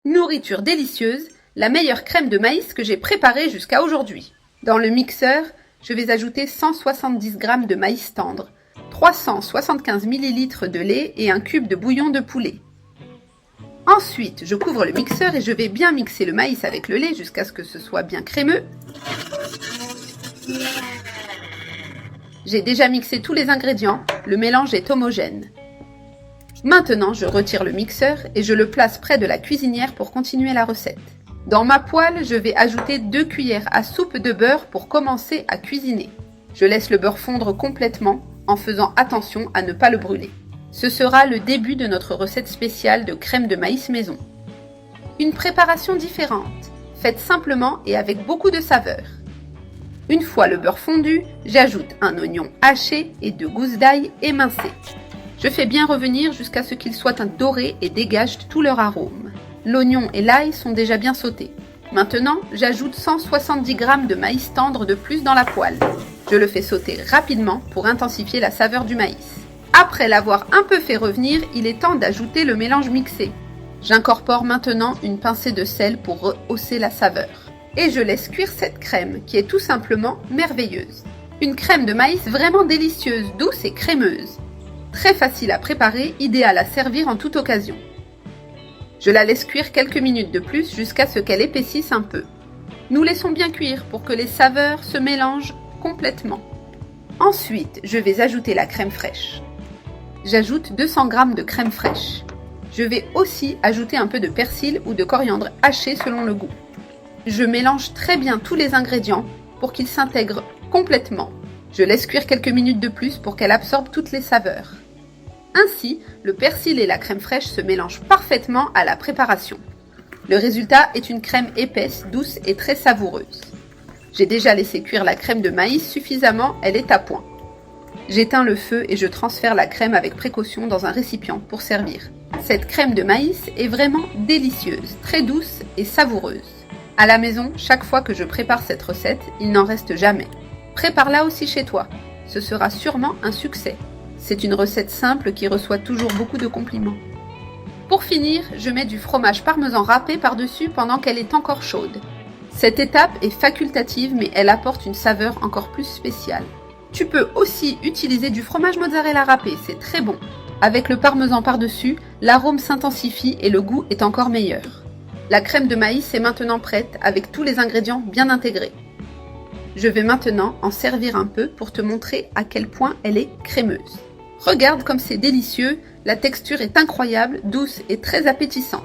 Nourriture délicieuse, la meilleure crème de maïs que j'ai préparée jusqu'à aujourd'hui. Dans le mixeur, je vais ajouter 170 g de maïs tendre, 375 ml de lait et un cube de bouillon de poulet. Ensuite, je couvre le mixeur et je vais bien mixer le maïs avec le lait jusqu'à ce que ce soit bien crémeux. J'ai déjà mixé tous les ingrédients, le mélange est homogène. Maintenant, je retire le mixeur et je le place près de la cuisinière pour continuer la recette. Dans ma poêle, je vais ajouter 2 cuillères à soupe de beurre pour commencer à cuisiner. Je laisse le beurre fondre complètement en faisant attention à ne pas le brûler. Ce sera le début de notre recette spéciale de crème de maïs maison. Une préparation différente, faite simplement et avec beaucoup de saveur. Une fois le beurre fondu, j'ajoute un oignon haché et 2 gousses d'ail émincées. Je fais bien revenir jusqu'à ce qu'ils soient dorés et dégagent tout leur arôme. L'oignon et l'ail sont déjà bien sautés. Maintenant, j'ajoute 170 g de maïs tendre de plus dans la poêle. Je le fais sauter rapidement pour intensifier la saveur du maïs. Après l'avoir un peu fait revenir, il est temps d'ajouter le mélange mixé. J'incorpore maintenant une pincée de sel pour rehausser la saveur. Et je laisse cuire cette crème qui est tout simplement merveilleuse. Une crème de maïs vraiment délicieuse, douce et crémeuse. Très facile à préparer, idéal à servir en toute occasion. Je la laisse cuire quelques minutes de plus jusqu'à ce qu'elle épaississe un peu. Nous laissons bien cuire pour que les saveurs se mélangent complètement. Ensuite, je vais ajouter la crème fraîche. J'ajoute 200 g de crème fraîche. Je vais aussi ajouter un peu de persil ou de coriandre haché selon le goût. Je mélange très bien tous les ingrédients pour qu'ils s'intègrent complètement. Je laisse cuire quelques minutes de plus pour qu'elle absorbe toutes les saveurs. Ainsi, le persil et la crème fraîche se mélangent parfaitement à la préparation. Le résultat est une crème épaisse, douce et très savoureuse. J'ai déjà laissé cuire la crème de maïs suffisamment, elle est à point. J'éteins le feu et je transfère la crème avec précaution dans un récipient pour servir. Cette crème de maïs est vraiment délicieuse, très douce et savoureuse. À la maison, chaque fois que je prépare cette recette, il n'en reste jamais. Prépare-la aussi chez toi, ce sera sûrement un succès. C'est une recette simple qui reçoit toujours beaucoup de compliments. Pour finir, je mets du fromage parmesan râpé par-dessus pendant qu'elle est encore chaude. Cette étape est facultative mais elle apporte une saveur encore plus spéciale. Tu peux aussi utiliser du fromage mozzarella râpé, c'est très bon. Avec le parmesan par-dessus, l'arôme s'intensifie et le goût est encore meilleur. La crème de maïs est maintenant prête avec tous les ingrédients bien intégrés. Je vais maintenant en servir un peu pour te montrer à quel point elle est crémeuse. Regarde comme c'est délicieux, la texture est incroyable, douce et très appétissante.